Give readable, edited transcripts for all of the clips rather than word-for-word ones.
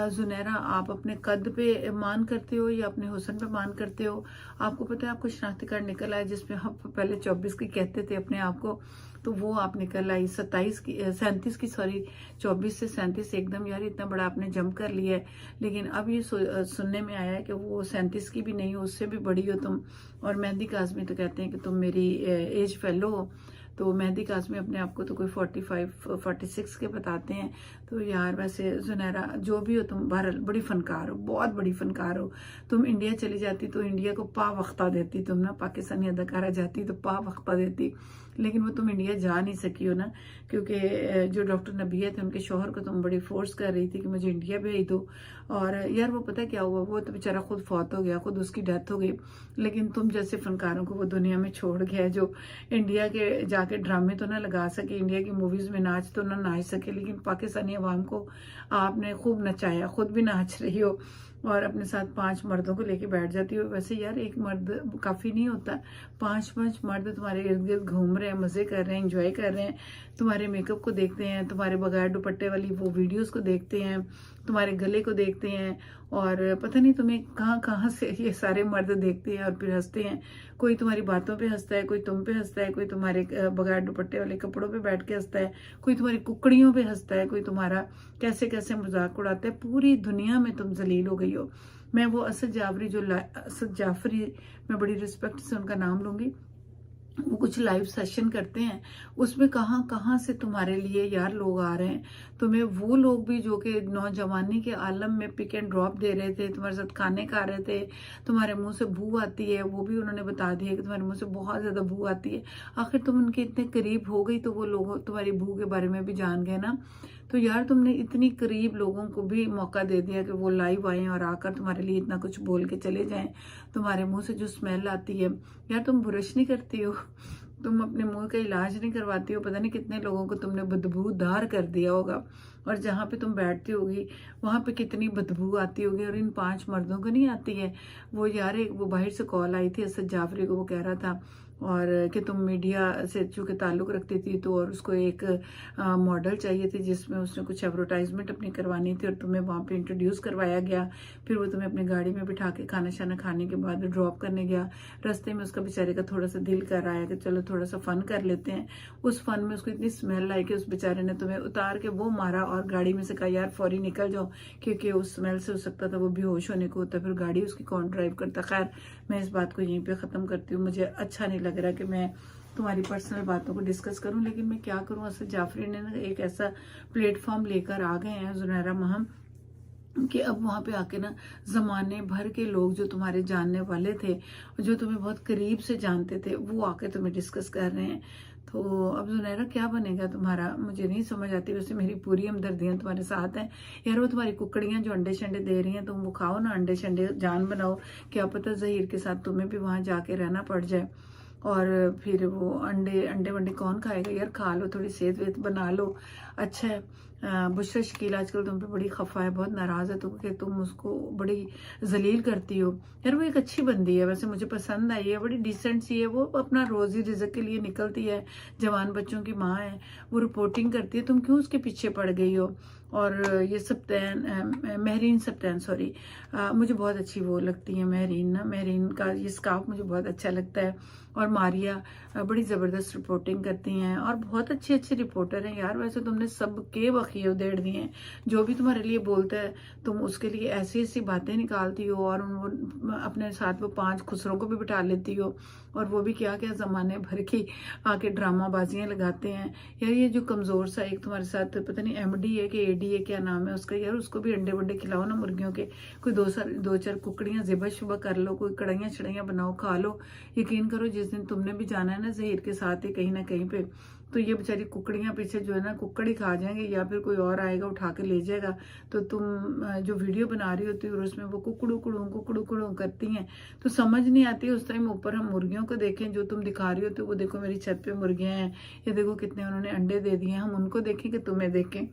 जुनैरा, आप अपने कद पे मान करते हो या अपने हुस्न पे मान करते हो? आपको पता है आपको शनाख्ती कार्ड निकल आया जिसमें आप पहले 24 की कहते थे अपने आप को, तो वो आप निकल आई 27 की 37 की, सॉरी 24 से 37 एकदम। यार इतना बड़ा आपने जंप कर लिया है। लेकिन अब ये सुनने में आया है कि वो 37 की भी नहीं हो, उससे भी बड़ी हो तुम। और मेहंदी काज़मी तो कहते हैं कि तुम मेरी एज फेलो हो। तो मेहंदी काज़मी अपने आप को तो कोई 45 46 के बताते हैं। तो यार वैसे जुनैरा जो भी हो तुम, बहरहाल बड़ी फनकार हो, बहुत बड़ी फनकार हो। तुम इंडिया चली जाती तो इंडिया को पा वक्ता देती, तुम ना पाकिस्तानी अदाकारा जाती तो पा वक्ता देती। लेकिन वो तुम इंडिया जा नहीं सकी हो ना, क्योंकि जो डॉक्टर नबिया थे उनके शोहर को तुम बड़ी फोर्स कर रही थी कि मुझे इंडिया भेज दो। और यार वो पता क्या हुआ, वो तो बेचारा खुद फौत हो गया, खुद उसकी डेथ हो गई। लेकिन तुम जैसे फनकारों को वो दुनिया में छोड़ गया, जो इंडिया के जाके ड्रामे तो ना लगा सके, इंडिया की मूवीज में नाच तो ना नाच सके, लेकिन पाकिस्तानी अवाम को आपने खूब नचाया, खुद भी नाच रही हो और अपने साथ 5 मर्दों को लेके बैठ जाती हो। वैसे यार एक मर्द काफी नहीं होता, 5 मर्द तुम्हारे इर्द गिर्द घूम रहे हैं, मजे कर रहे हैं, एंजॉय कर रहे हैं, तुम्हारे मेकअप को देखते हैं, तुम्हारे बगैर दुपट्टे वाली वो वीडियोस को देखते हैं, तुम्हारे गले को देखते हैं, और पता नहीं तुम्हें कहाँ कहाँ से ये सारे मर्द देखते हैं और फिर हंसते हैं। कोई तुम्हारी बातों पे हंसता है, कोई तुम पे हंसता है, कोई तुम्हारे बगैर दुपट्टे वाले कपड़ों पे बैठ के हंसता है, कोई तुम्हारी कुकड़ियों पे हंसता है, कोई तुम्हारा कैसे कैसे मजाक उड़ाता है। पूरी दुनिया में तुम जलील हो गई हो। मैं वो असद जाफरी असद जाफरी, मैं बड़ी रिस्पेक्ट से उनका नाम लूंगी, वो कुछ लाइव सेशन करते हैं, उसमें कहाँ कहाँ से तुम्हारे लिए यार लोग आ रहे हैं। तुम्हें वो लोग भी जो कि नौजवानी के आलम में पिक एंड ड्रॉप दे रहे थे, तुम्हारे साथ खाने खा रहे थे, तुम्हारे मुंह से बू आती है, वो भी उन्होंने बता दिया कि तुम्हारे मुंह से बहुत ज्यादा बू आती है। आखिर तुम उनके इतने करीब हो गई तो वो लोग तुम्हारी बू के बारे में भी जान गए ना। तो यार तुमने इतनी करीब लोगों को भी मौका दे दिया कि वो लाइव आए और आकर तुम्हारे लिए इतना कुछ बोल के चले जाएं। तुम्हारे मुंह से जो स्मेल आती है, यार तुम ब्रश नहीं करती हो, तुम अपने मुंह का इलाज नहीं करवाती हो, पता नहीं कितने लोगों को तुमने बदबूदार कर दिया होगा। और जहाँ पे तुम बैठती होगी वहां पे कितनी बदबू आती होगी, और इन 5 मर्दों को नहीं आती है। वो यार एक वो बाहर से कॉल आई थी असद जाफरी को, वो कह रहा था और कि तुम मीडिया से चूंकि ताल्लुक रखती थी तो, और उसको एक मॉडल चाहिए थी जिसमें उसने कुछ एडवर्टाइजमेंट अपनी करवानी थी, और तुम्हें वहां पे इंट्रोड्यूस करवाया गया। फिर वो तुम्हें अपनी गाड़ी में बिठा के खाना शाना खाने के बाद ड्रॉप करने गया। रास्ते में उसका बेचारे का थोड़ा सा दिल कर आया कि चलो थोड़ा सा फन कर लेते हैं। उस फन में उसको इतनी स्मेल आई कि उस बेचारे ने तुम्हें उतार के वो मारा और गाड़ी में से कहा यार फौरी निकल जाओ, क्योंकि उस स्मेल से हो सकता था वो बेहोश होने को होता, फिर गाड़ी उसकी कौन ड्राइव करता। खैर मैं इस बात को यहीं पे खत्म करती हूँ। मुझे अच्छा नहीं लग रहा कि मैं तुम्हारी पर्सनल बातों को डिस्कस करूं, लेकिन मैं क्या करूं, असद जाफरी ने ना एक ऐसा प्लेटफॉर्म लेकर आ गए हैं जुनैरा महम कि अब वहां पे आके ना जमाने भर के लोग जो तुम्हारे जानने वाले थे, जो तुम्हें बहुत करीब से जानते थे, वो आके तुम्हें डिस्कस कर रहे हैं। तो अब जुनैरा क्या बनेगा तुम्हारा, मुझे नहीं समझ आती। वैसे मेरी पूरी हमदर्दियां तुम्हारे साथ हैं यार। वो तुम्हारी कुकड़ियां जो अंडे शंडे दे रही हैं, तुम वो खाओ ना, अंडे शंडे जान बनाओ। क्या पता जहीर के साथ तुम्हें भी वहां जाके रहना पड़ जाए, और फिर वो अंडे अंडे वंडे कौन खाएगा यार। खा लो, थोड़ी सेहत वेहत बना लो। अच्छा है। बुशरा शकील आजकल तुम पे बड़ी खफा है, बहुत नाराज है कि तुम उसको बड़ी जलील करती हो। यार वो एक अच्छी बंदी है, वैसे मुझे पसंद आई है, बड़ी डिसेंट सी है, वो अपना रोजी रिजक के लिए निकलती है, जवान बच्चों की माँ है, वो रिपोर्टिंग करती है। तुम क्यों उसके पीछे पड़ गई हो। और ये सप्तैन महरीन सप्तैन सॉरी, मुझे बहुत अच्छी वो लगती है महरीन ना, महरीन का ये स्कार्फ मुझे बहुत अच्छा लगता है। और मारिया बड़ी ज़बरदस्त रिपोर्टिंग करती हैं और बहुत अच्छे अच्छे रिपोर्टर हैं यार। वैसे तुमने सबके वकील उधेड़ दिए हैं, जो भी तुम्हारे लिए बोलता है तुम उसके लिए ऐसी ऐसी बातें निकालती हो, और अपने साथ वो 5 खुसरों को भी बिठा लेती हो, और वो भी क्या क्या ज़माने भर की आके ड्रामाबाजियाँ लगाते हैं। यार ये जो कमज़ोर सा एक तुम्हारे साथ पता नहीं MD है कि AD है, क्या नाम है उसका, यार उसको भी अंडे वंडे खिलाओ ना मुर्गियों के। कोई 2-4 कुकड़ियाँ ज़िबा शुबा कर लो, कोई कड़ाइयाँ शड़ाइयाँ बनाओ खा लो। यकीन करो जिस दिन तुमने भी जाना है ना जहीर के साथ ही कहीं ना कहीं पे, तो ये बेचारी कुकड़ियां पीछे जो है ना कुकड़ी खा जाएंगे, या फिर कोई और आएगा उठा के ले जाएगा। तो तुम जो वीडियो बना रही होती हो और उसमें वो कुकड़ू कुड़ू करती हैं, तो समझ नहीं आती उस टाइम ऊपर हम मुर्गियों को देखें जो तुम दिखा रही होती हो, वो देखो मेरी छत पे मुर्गियां हैं, ये देखो कितने उन्होंने अंडे दे दिए हैं, हम उनको देखें कि तुम्हें देखें।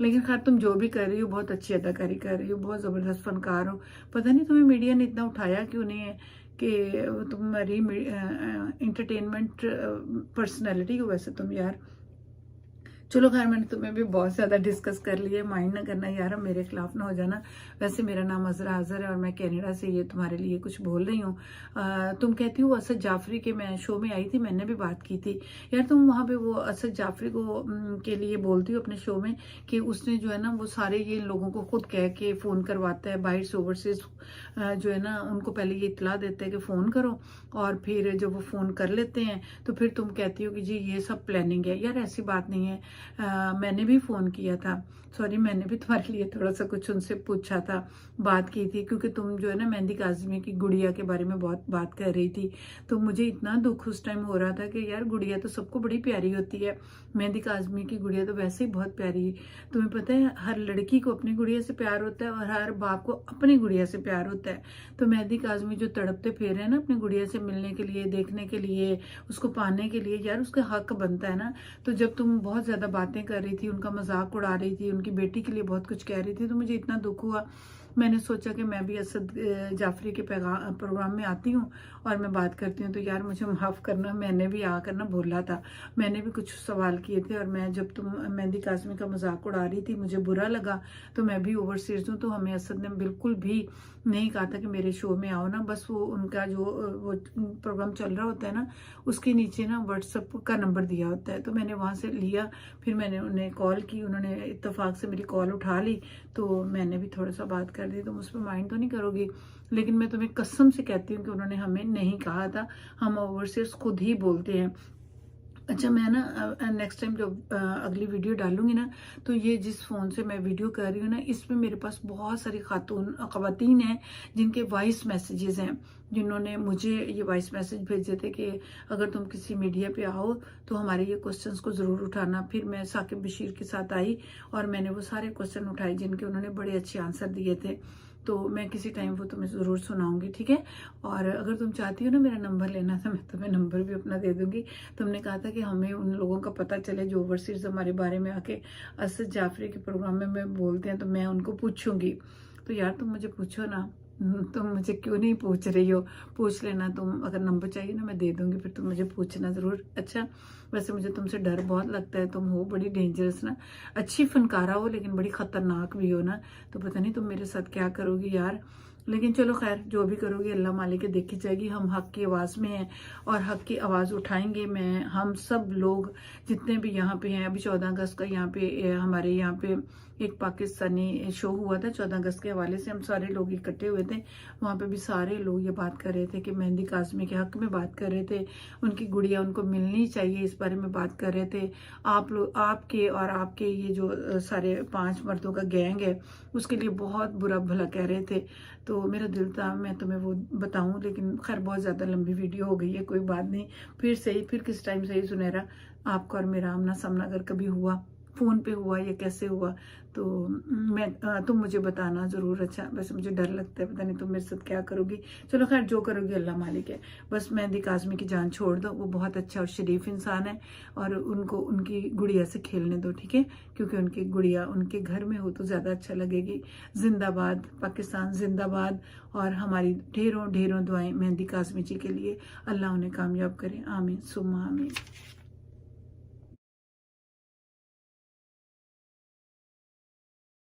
लेकिन खैर तुम जो भी कर रही हो बहुत अच्छी अदाकारी कर रही हो, बहुत जबरदस्त फनकार हो। पता नहीं तुम्हें मीडिया ने इतना उठाया क्यों नहीं है कि तुम्हारी इंटरटेनमेंट पर्सनैलिटी हो। वैसे तुम यार चलो खैर, मैंने तुम्हें भी बहुत ज़्यादा डिस्कस कर लिया, माइंड ना करना यार, मेरे खिलाफ ना हो जाना। वैसे मेरा नाम अज़रा अज़हर है और मैं कनाडा से ये तुम्हारे लिए कुछ बोल रही हूँ। तुम कहती हो असद जाफरी के मैं शो में आई थी, मैंने भी बात की थी यार। तुम वहाँ पे वो असद जाफरी को के लिए बोलती हो अपने शो में कि उसने जो है ना वो सारे ये लोगों को खुद कह के फ़ोन करवाता है बाहर से, ओवरसीज जो है ना उनको पहले ये इतला देता है कि फ़ोन करो, और फिर जब वो फ़ोन कर लेते हैं तो फिर तुम कहती हो कि जी ये सब प्लानिंग है। यार ऐसी बात नहीं है। मैंने भी फ़ोन किया था, सॉरी, मैंने भी तुम्हारे लिए थोड़ा सा कुछ उनसे पूछा था, बात की थी, क्योंकि तुम जो है ना मेहंदी काज़मी की गुड़िया के बारे में बहुत बात कर रही थी। तो मुझे इतना दुख उस टाइम हो रहा था कि यार गुड़िया तो सबको बड़ी प्यारी होती है, मेहंदी काज़मी की गुड़िया तो वैसे ही बहुत प्यारी है। तुम्हें पता है हर लड़की को अपनी गुड़िया से प्यार होता है और हर बाप को अपनी गुड़िया से प्यार होता है। तो मेहंदी काज़मी जो तड़पते फिर रहे हैं ना अपनी गुड़िया से मिलने के लिए, देखने के लिए, उसको पाने के लिए, यार उसका हक बनता है ना। तो जब तुम बहुत ज़्यादा बातें कर रही थी, उनका मजाक उड़ा रही थी, उनकी बेटी के लिए बहुत कुछ कह रही थी, तो मुझे इतना दुख हुआ। मैंने सोचा कि मैं भी असद जाफरी के प्रोग्राम में आती हूँ और मैं बात करती हूँ, तो यार मुझे माफ़ करना, मैंने भी आकर ना बोला था, मैंने भी कुछ सवाल किए थे, और मैं जब तुम मेहंदी काज़मी का मजाक उड़ा रही थी मुझे बुरा लगा। तो मैं भी ओवरसीज हूँ, तो हमें असद ने बिल्कुल भी नहीं कहा था कि मेरे शो में आओ ना, बस वो उनका जो वो प्रोग्राम चल रहा होता है ना उसके नीचे ना व्हाट्सएप का नंबर दिया होता है, तो मैंने वहाँ से लिया, फिर मैंने उन्हें कॉल की, उन्होंने इत्तेफाक से मेरी कॉल उठा ली, तो मैंने भी थोड़ा सा बात कर दी। तुम उस पर माइंड तो नहीं करोगी, लेकिन मैं तुम्हें कसम से कहती हूँ कि उन्होंने हमें नहीं कहा था, हम ओवरसीज खुद ही बोलते हैं। अच्छा, मैं ना नेक्स्ट टाइम जब अगली वीडियो डालूंगी ना, तो ये जिस फ़ोन से मैं वीडियो कर रही हूँ ना, इसमें मेरे पास बहुत सारी ख़वातीन हैं जिनके वॉइस मैसेजेस हैं, जिन्होंने मुझे ये वॉइस मैसेज भेजे थे कि अगर तुम किसी मीडिया पे आओ तो हमारे ये क्वेश्चंस को ज़रूर उठाना। फिर मैं साकिब बशीर के साथ आई और मैंने वो सारे क्वेश्चन उठाए जिनके उन्होंने बड़े अच्छे आंसर दिए थे। तो मैं किसी टाइम वो तुम्हें ज़रूर सुनाऊंगी, ठीक है। और अगर तुम चाहती हो ना मेरा नंबर लेना, तो मैं तुम्हें नंबर भी अपना दे दूंगी। तुमने कहा था कि हमें उन लोगों का पता चले जो ओवरसीज हमारे बारे में आके असद जाफरी के प्रोग्राम में बोलते हैं, तो मैं उनको पूछूंगी। तो यार तुम मुझे पूछो ना, तुम मुझे क्यों नहीं पूछ रही हो, पूछ लेना। तुम अगर नंबर चाहिए ना मैं दे दूंगी, फिर तुम मुझे पूछना ज़रूर। अच्छा, वैसे मुझे तुमसे डर बहुत लगता है, तुम हो बड़ी डेंजरस ना, अच्छी फनकारा हो लेकिन बड़ी ख़तरनाक भी हो ना, तो पता नहीं तुम मेरे साथ क्या करोगी यार। लेकिन चलो खैर, जो भी करोगी अल्लाह मालिक देखी जाएगी। हम हक की आवाज़ में हैं और हक की आवाज़ उठाएंगे। हम सब लोग जितने भी यहाँ पे हैं, अभी 14 अगस्त का यहाँ पे हमारे यहाँ पे एक पाकिस्तानी शो हुआ था 14 अगस्त के हवाले से, हम सारे लोग इकट्ठे हुए थे। वहाँ पे भी सारे लोग ये बात कर रहे थे कि मेहंदी काज़मी के हक में बात कर रहे थे, उनकी गुड़िया उनको मिलनी चाहिए, इस बारे में बात कर रहे थे। आप लोग, आपके और आपके ये जो सारे 5 मर्दों का गैंग है उसके लिए बहुत बुरा भला कह रहे थे। तो मेरा दिल था मैं तुम्हें वो बताऊं, लेकिन खैर बहुत ज़्यादा लंबी वीडियो हो गई है, कोई बात नहीं। फिर सही, फिर किस टाइम सही सुनहरा, आपका और मेरा आमना सामना अगर कभी हुआ, फ़ोन पे हुआ या कैसे हुआ, तो तुम मुझे बताना ज़रूर। अच्छा, वैसे मुझे डर लगता है, पता नहीं तुम मेरे साथ क्या करोगी। चलो खैर, जो करोगी अल्लाह मालिक है। बस मेहंदी काज़मी की जान छोड़ दो, वो बहुत अच्छा और शरीफ इंसान है, और उनको उनकी गुड़िया से खेलने दो, ठीक है, क्योंकि उनकी गुड़िया उनके घर में हो तो ज़्यादा अच्छा लगेगी। जिंदाबाद पाकिस्तान, जिंदाबाद। और हमारी ढेरों ढेरों दुआएं मेहंदी काज़मी जी के लिए, अल्लाह उन्हें कामयाब करे, आमीन सुम्मा आमीन।